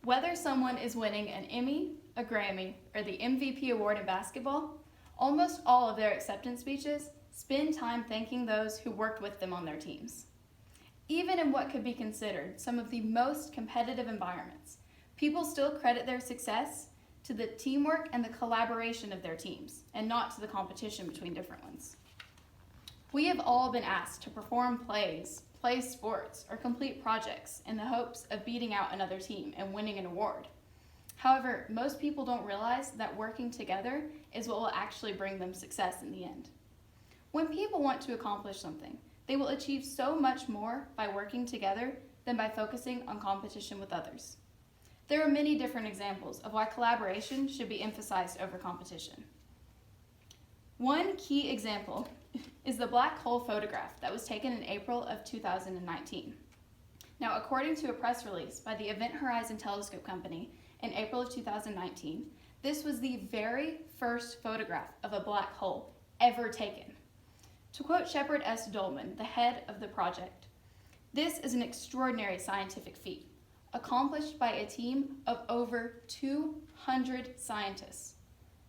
Whether someone is winning an Emmy, a Grammy, or the MVP award in basketball, almost all of their acceptance speeches spend time thanking those who worked with them on their teams. Even in what could be considered some of the most competitive environments, people still credit their success to the teamwork and the collaboration of their teams, and not to the competition between different ones. We have all been asked to perform plays, play sports, or complete projects in the hopes of beating out another team and winning an award. However, most people don't realize that working together is what will actually bring them success in the end. When people want to accomplish something, they will achieve so much more by working together than by focusing on competition with others. There are many different examples of why collaboration should be emphasized over competition. One key example is the black hole photograph that was taken in April of 2019. Now, according to a press release by the Event Horizon Telescope Company in April of 2019, this was the very first photograph of a black hole ever taken. To quote Shepard S. Dolman, the head of the project, "This is an extraordinary scientific feat, accomplished by a team of over 200 scientists."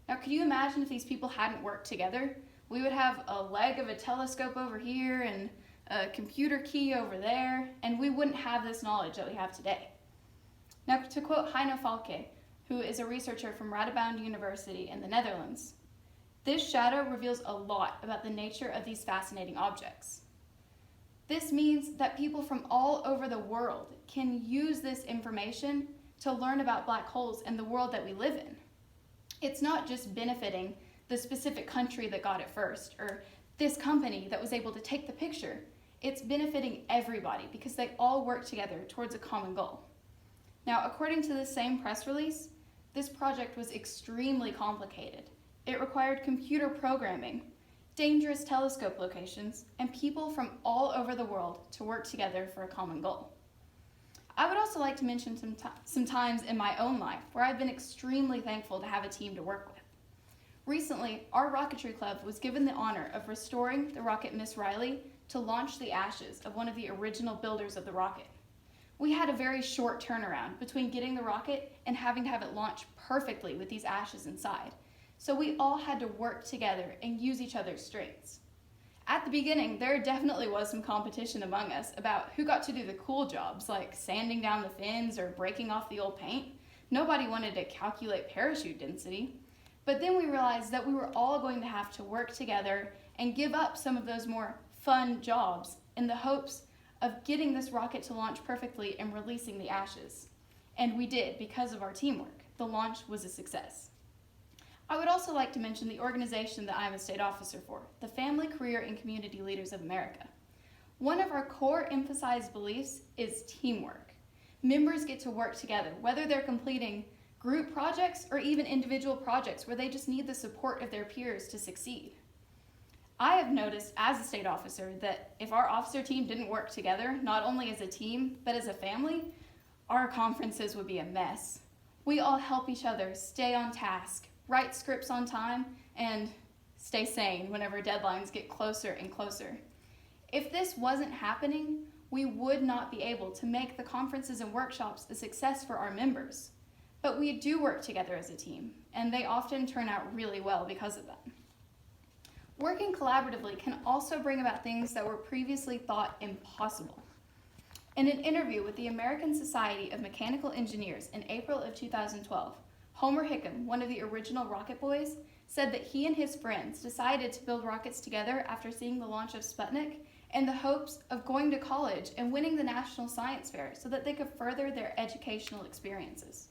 Now, could you imagine if these people hadn't worked together? We would have a leg of a telescope over here and a computer key over there, and we wouldn't have this knowledge that we have today. Now, to quote Heino Falke, who is a researcher from Radboud University in the Netherlands, "This shadow reveals a lot about the nature of these fascinating objects. This means that people from all over the world can use this information to learn about black holes and the world that we live in. It's not just benefiting the specific country that got it first, or this company that was able to take the picture. It's benefiting everybody because they all work together towards a common goal." Now, according to the same press release, this project was extremely complicated. It required computer programming, dangerous telescope locations, and people from all over the world to work together for a common goal. I would also like to mention some times in my own life where I've been extremely thankful to have a team to work with. Recently, our rocketry club was given the honor of restoring the rocket Miss Riley to launch the ashes of one of the original builders of the rocket. We had a very short turnaround between getting the rocket and having to have it launch perfectly with these ashes inside. So we all had to work together and use each other's strengths. At the beginning, there definitely was some competition among us about who got to do the cool jobs, like sanding down the fins or breaking off the old paint. Nobody wanted to calculate parachute density. But then we realized that we were all going to have to work together and give up some of those more fun jobs in the hopes of getting this rocket to launch perfectly and releasing the ashes. And we did because of our teamwork. The launch was a success. I would also like to mention the organization that I'm a state officer for, the Family, Career, and Community Leaders of America. One of our core emphasized beliefs is teamwork. Members get to work together, whether they're completing group projects or even individual projects where they just need the support of their peers to succeed. I have noticed as a state officer that if our officer team didn't work together, not only as a team, but as a family, our conferences would be a mess. We all help each other stay on task, write scripts on time, and stay sane whenever deadlines get closer and closer. If this wasn't happening, we would not be able to make the conferences and workshops a success for our members. But we do work together as a team, and they often turn out really well because of that. Working collaboratively can also bring about things that were previously thought impossible. In an interview with the American Society of Mechanical Engineers in April of 2012, Homer Hickam, one of the original Rocket Boys, said that he and his friends decided to build rockets together after seeing the launch of Sputnik in the hopes of going to college and winning the National Science Fair so that they could further their educational experiences.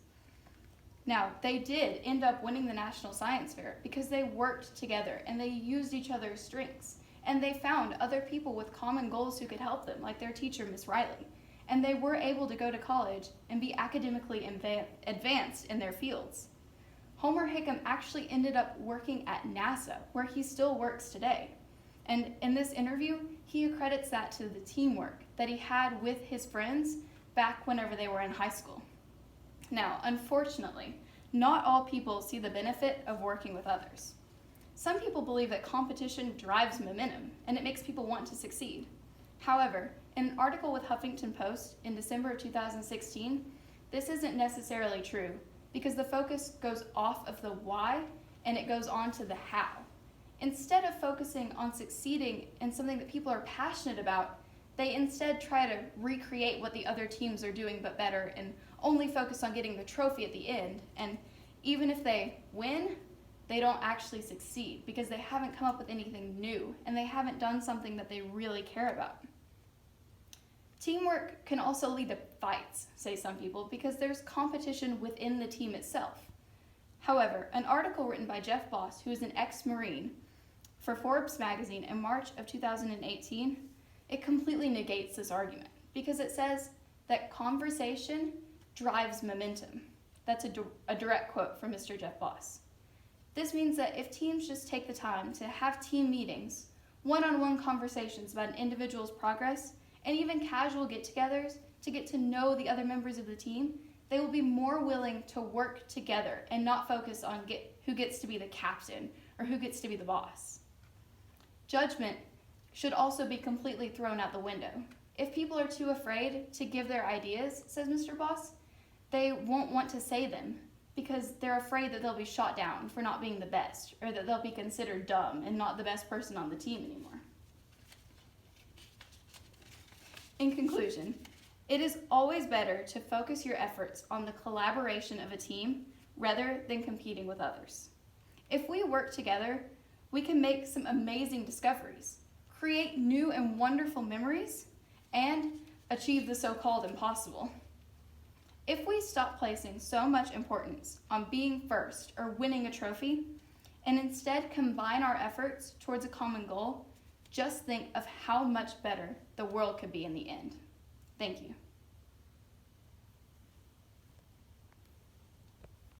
Now, they did end up winning the National Science Fair because they worked together and they used each other's strengths, and they found other people with common goals who could help them, like their teacher, Miss Riley. And they were able to go to college and be academically advanced in their fields. Homer Hickam actually ended up working at NASA, where he still works today. And in this interview, he accredits that to the teamwork that he had with his friends back whenever they were in high school. Now, unfortunately, not all people see the benefit of working with others. Some people believe that competition drives momentum, and it makes people want to succeed. However, in an article with Huffington Post in December of 2016, this isn't necessarily true because the focus goes off of the why and it goes on to the how. Instead of focusing on succeeding in something that people are passionate about, they instead try to recreate what the other teams are doing but better and only focus on getting the trophy at the end. And even if they win, they don't actually succeed because they haven't come up with anything new and they haven't done something that they really care about. Teamwork can also lead to fights, say some people, because there's competition within the team itself. However, an article written by Jeff Boss, who is an ex-Marine, for Forbes magazine in March of 2018, it completely negates this argument because it says that conversation drives momentum. That's a direct quote from Mr. Jeff Boss. This means that if teams just take the time to have team meetings, one-on-one conversations about an individual's progress, and even casual get-togethers to get to know the other members of the team, they will be more willing to work together and not focus on who gets to be the captain or who gets to be the boss. Judgment should also be completely thrown out the window. If people are too afraid to give their ideas, says Mr. Boss, they won't want to say them because they're afraid that they'll be shot down for not being the best or that they'll be considered dumb and not the best person on the team anymore. In conclusion, it is always better to focus your efforts on the collaboration of a team rather than competing with others. If we work together, we can make some amazing discoveries, create new and wonderful memories, and achieve the so-called impossible. If we stop placing so much importance on being first or winning a trophy, and instead combine our efforts towards a common goal, just think of how much better the world could be in the end. Thank you.